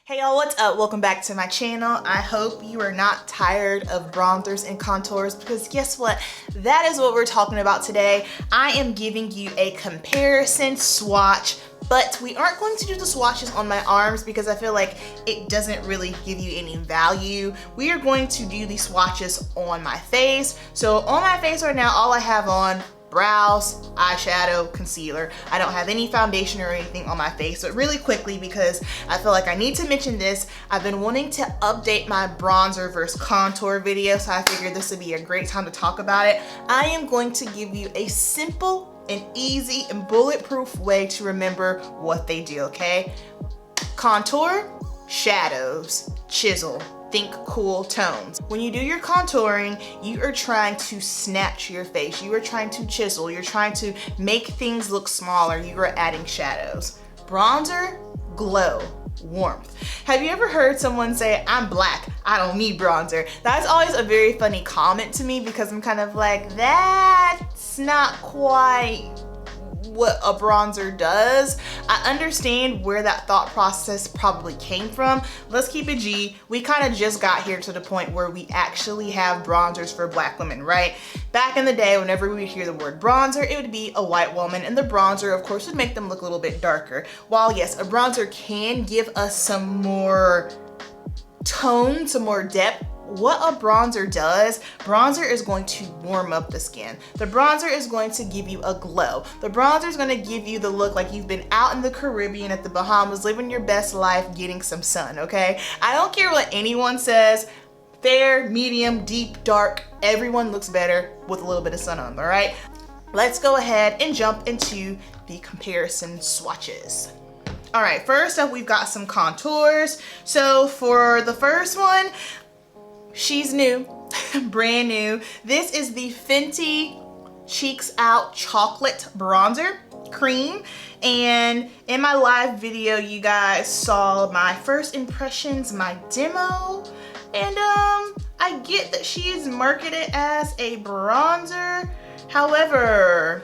Hey y'all, what's up? Welcome back to my channel. I hope you are not tired of bronzers and contours because guess what? That is what we're talking about today. I am giving you a comparison swatch, but we aren't going to do the swatches on my arms because I feel like it doesn't really give you any value. We are going to do the swatches on my face. So on my face right now, all I have on brows, eyeshadow, concealer. I don't have any foundation or anything on my face, but really quickly because I feel like I need to mention this, I've been wanting to update my bronzer versus contour video, so I figured this would be a great time to talk about it. I am going to give you a simple and easy and bulletproof way to remember what they do, okay? Contour, shadows, chisel. Think cool tones. When you do your contouring, you are trying to snatch your face. You are trying to chisel. You're trying to make things look smaller. You are adding shadows. Bronzer, glow, warmth. Have you ever heard someone say, I'm black, I don't need bronzer? That's always a very funny comment to me because I'm kind of like, that's not quite what a bronzer does. I understand where that thought process probably came from. Let's keep it G. We kind of just got here to the point where we actually have bronzers for black women, right? Back in the day, whenever we would hear the word bronzer, it would be a white woman, and the bronzer, of course, would make them look a little bit darker. While yes, a bronzer can give us some more tone, some more depth, what a bronzer does, bronzer is going to warm up the skin. The bronzer is going to give you a glow. The bronzer is going to give you the look like you've been out in the Caribbean at the Bahamas living your best life getting some sun, okay? I don't care what anyone says, fair, medium, deep, dark, everyone looks better with a little bit of sun on, all right? Let's go ahead and jump into the comparison swatches. All right, first up, we've got some contours. So for the first one, she's new, brand new. This is the Fenty Cheeks Out Chocolate Bronzer Cream. And in my live video, you guys saw my first impressions, my demo. And I get that she is marketed as a bronzer. However,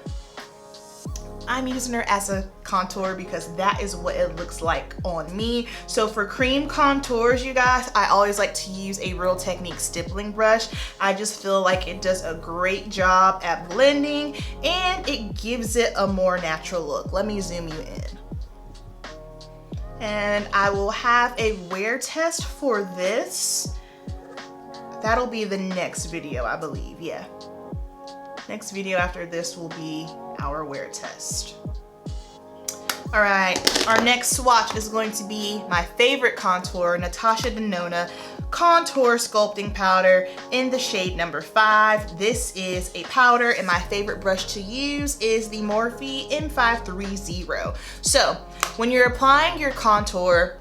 I'm using her as a contour because that is what it looks like on me. So for cream contours, you guys, I always like to use a Real Technique stippling brush. I just feel like it does a great job at blending and it gives it a more natural look. Let me zoom you in. And I will have a wear test for this. That'll be the next video, I believe, yeah. Next video after this will be our wear test. All right, our next swatch is going to be my favorite contour, Natasha Denona Contour Sculpting Powder in the shade number 5. This is a powder and my favorite brush to use is the Morphe M530. So when you're applying your contour,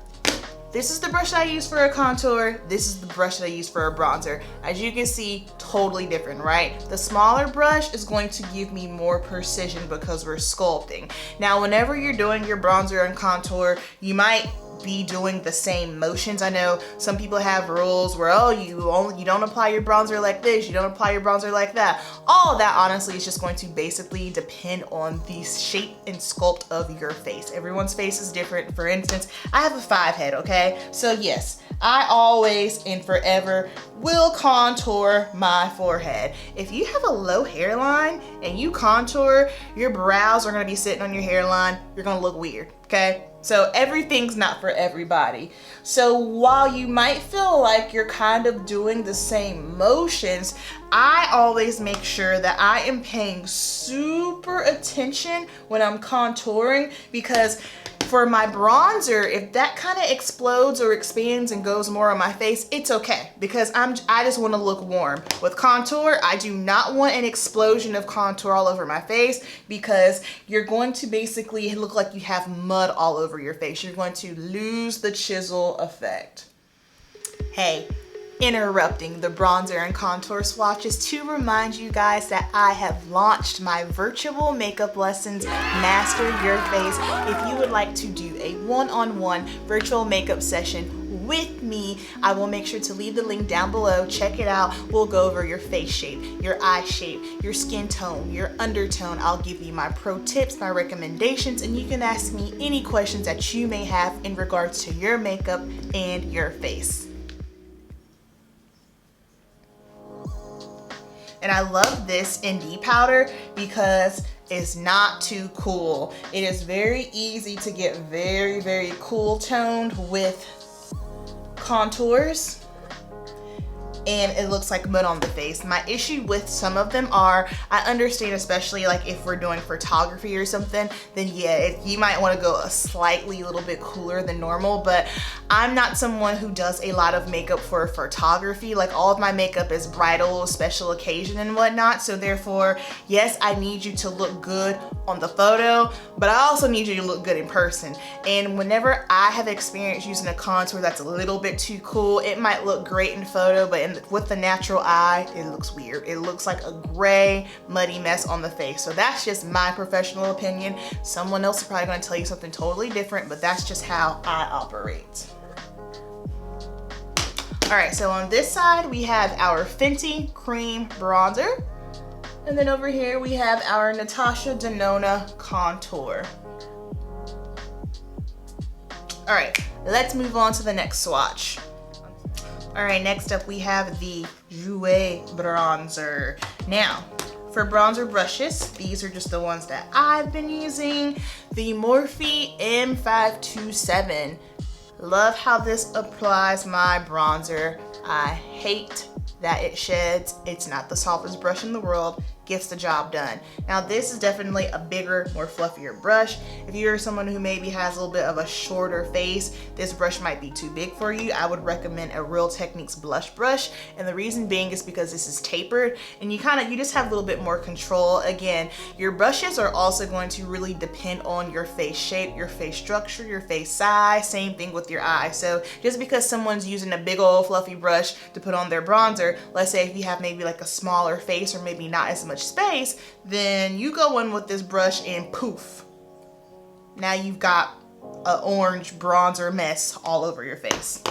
this is the brush that I use for a contour. This is the brush that I use for a bronzer. As you can see, totally different, right? The smaller brush is going to give me more precision because we're sculpting. Now, whenever you're doing your bronzer and contour, you might be doing the same motions. I know some people have rules where, oh, you don't apply your bronzer like this, you don't apply your bronzer like that. All of that honestly is just going to basically depend on the shape and sculpt of your face. Everyone's face is different. For instance, I have a 5 head, okay? So yes, I always and forever will contour my forehead. If you have a low hairline and you contour, your brows are gonna be sitting on your hairline, you're gonna look weird, okay? So everything's not for everybody. So while you might feel like you're kind of doing the same motions, I always make sure that I am paying super attention when I'm contouring because for my bronzer, if that kind of explodes or expands and goes more on my face, it's okay because I just want to look warm. With contour, I do not want an explosion of contour all over my face because you're going to basically look like you have mud all over your face. You're going to lose the chisel effect. Hey, interrupting the bronzer and contour swatches to remind you guys that I have launched my virtual makeup lessons, Master Your Face. If you would like to do a one-on-one virtual makeup session with me, I will make sure to leave the link down below. Check it out. We'll go over your face shape, your eye shape, your skin tone, your undertone. I'll give you my pro tips, my recommendations, and you can ask me any questions that you may have in regards to your makeup and your face. And I love this ND powder because it's not too cool. It is very easy to get very, very cool toned with contours, and it looks like mud on the face. My issue with some of them are, I understand, especially like if we're doing photography or something, then yeah, you might want to go a slightly little bit cooler than normal, but I'm not someone who does a lot of makeup for photography. Like all of my makeup is bridal, special occasion and whatnot, so therefore, yes, I need you to look good on the photo, but I also need you to look good in person. And whenever I have experience using a contour that's a little bit too cool, it might look great in photo, but with the natural eye, it looks weird. It looks like a gray, muddy mess on the face. So that's just my professional opinion. Someone else is probably gonna tell you something totally different, but that's just how I operate. All right, so on this side, we have our Fenty Cream Bronzer. And then over here, we have our Natasha Denona Contour. All right, let's move on to the next swatch. All right, next up we have the Jouer Bronzer. Now, for bronzer brushes, these are just the ones that I've been using. The Morphe M527. Love how this applies my bronzer. I hate that it sheds. It's not the softest brush in the world. Gets the job done. Now this is definitely a bigger, more fluffier brush. If you're someone who maybe has a little bit of a shorter face, this brush might be too big for you. I would recommend a Real Techniques blush brush, and the reason being is because this is tapered and you just have a little bit more control. Again, your brushes are also going to really depend on your face shape, your face structure, your face size, same thing with your eyes. So just because someone's using a big old fluffy brush to put on their bronzer, let's say if you have maybe like a smaller face or maybe not as much space, then you go in with this brush and poof, now you've got an orange bronzer mess all over your face.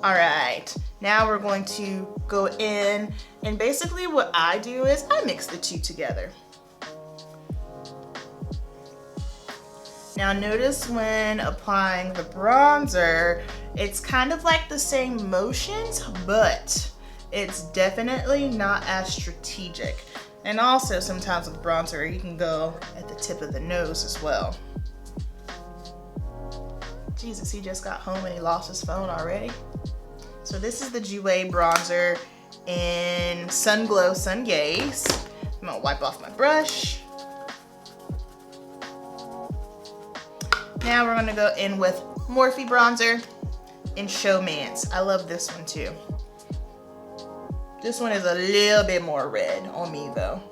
All right, now we're going to go in, and basically what I do is I mix the two together. Now notice when applying the bronzer, it's kind of like the same motions, but it's definitely not as strategic. And also sometimes with bronzer, you can go at the tip of the nose as well. Jesus, he just got home and he lost his phone already. So this is the Jouer Bronzer in Sunglow Sungaze. I'm gonna wipe off my brush. Now we're gonna go in with Morphe Bronzer in Showmance. I love this one too. This one is a little bit more red on me though.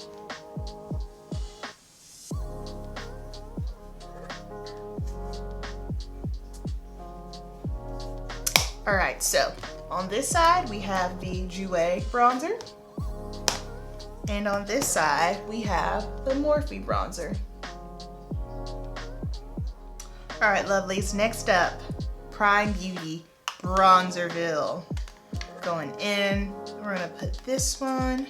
All right, so on this side we have the Jouer Bronzer, and on this side we have the Morphe Bronzer. All right, lovelies, next up, Prime Beauty Brownsville. Going in, we're gonna put this one.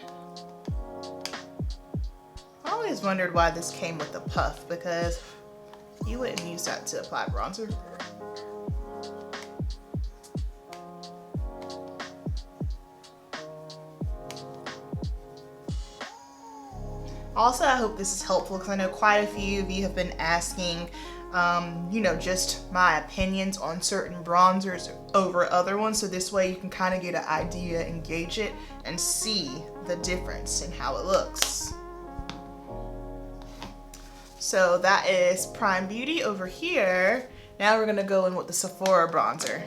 I always wondered why this came with a puff, because you wouldn't use that to apply bronzer. Also, I hope this is helpful because I know quite a few of you have been asking you know, just my opinions on certain bronzers over other ones, so this way you can kind of get an idea and gauge it and see the difference in how it looks. So that is Prime Beauty over here. Now we're gonna go in with the Sephora bronzer.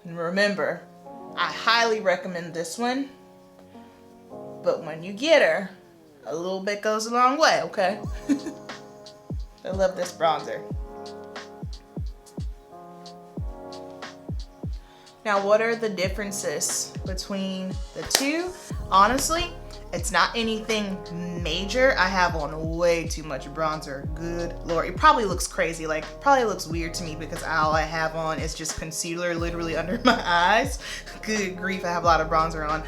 And remember, I highly recommend this one, but when you get her, a little bit goes a long way, okay? I love this bronzer. Now, what are the differences between the two? Honestly, It's not anything major. I have on way too much bronzer. Good Lord. It probably looks crazy. Like, probably looks weird to me because all I have on is just concealer literally under my eyes. Good grief, I have a lot of bronzer on.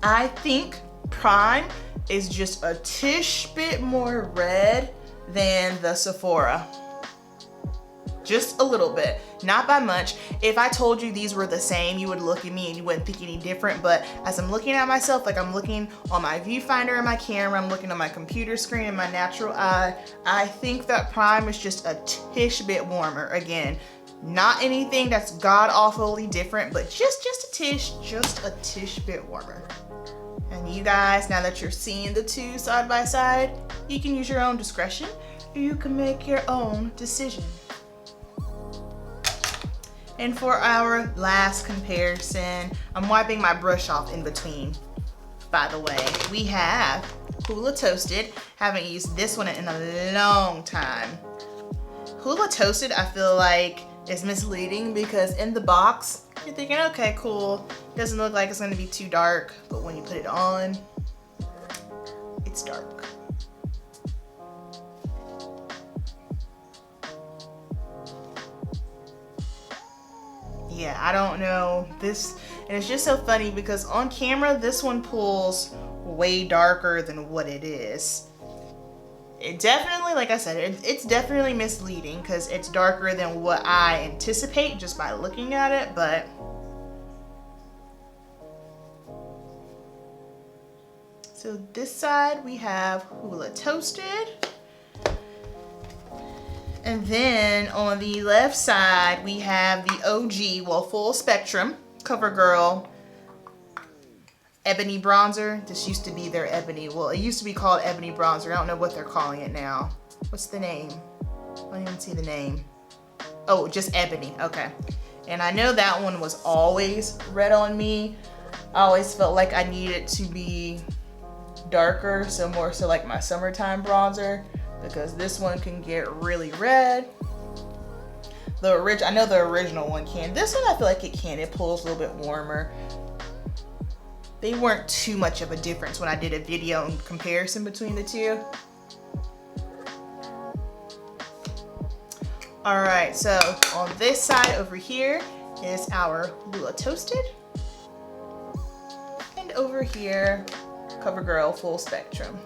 I think Prime is just a tish bit more red than the Sephora. Just a little bit, not by much. If I told you these were the same, you would look at me and you wouldn't think any different. But as I'm looking at myself, like I'm looking on my viewfinder and my camera, I'm looking on my computer screen and my natural eye, I think that Prime is just a tish bit warmer. Again, not anything that's god awfully different, but just a tish bit warmer. And you guys, now that you're seeing the two side by side, you can use your own discretion or you can make your own decision. And for our last comparison, I'm wiping my brush off in between, by the way. We have Hoola Toasted. Haven't used this one in a long time. Hoola Toasted, I feel like, is misleading because in the box, you're thinking, okay, cool. Doesn't look like it's gonna be too dark, but when you put it on, it's dark. Yeah, I don't know this, and it's just so funny because on camera this one pulls way darker than what it is. It definitely, like I said, it's definitely misleading because it's darker than what I anticipate just by looking at it. But so this side we have Hoola Toasted. And then on the left side, we have the OG, well, Full Spectrum, Covergirl Ebony Bronzer. This used to be their Ebony. Well, it used to be called Ebony Bronzer. I don't know what they're calling it now. What's the name? I don't even see the name. Oh, just Ebony, okay. And I know that one was always red on me. I always felt like I needed to be darker, so more so like my summertime bronzer, because this one can get really red. I know the original one can. This one I feel like it can. It pulls a little bit warmer. They weren't too much of a difference when I did a video in comparison between the two. All right, so on this side over here is our Hoola Toasted. And over here, Covergirl Full Spectrum.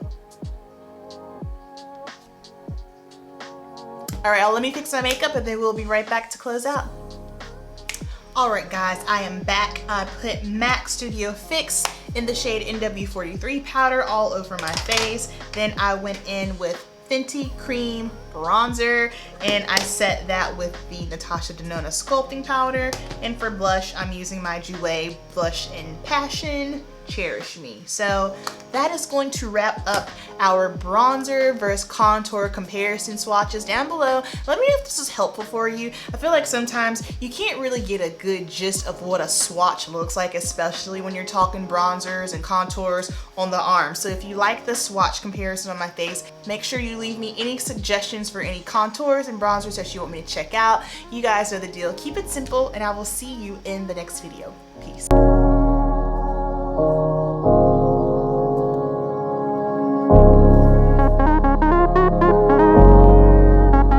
All right, let me fix my makeup and then we'll be right back to close out. All right, guys, I am back. I put MAC Studio Fix in the shade NW43 powder all over my face. Then I went in with Fenty Cream Bronzer and I set that with the Natasha Denona Sculpting powder. And for blush, I'm using my Jouer Blush in Passion Cherish Me. So that is going to wrap up our bronzer versus contour comparison swatches down below. Let me know if this is helpful for you. I feel like sometimes you can't really get a good gist of what a swatch looks like, especially when you're talking bronzers and contours on the arm. So if you like the swatch comparison on my face, make sure you leave me any suggestions for any contours and bronzers that you want me to check out. You guys know the deal. Keep it simple and I will see you in the next video. Peace.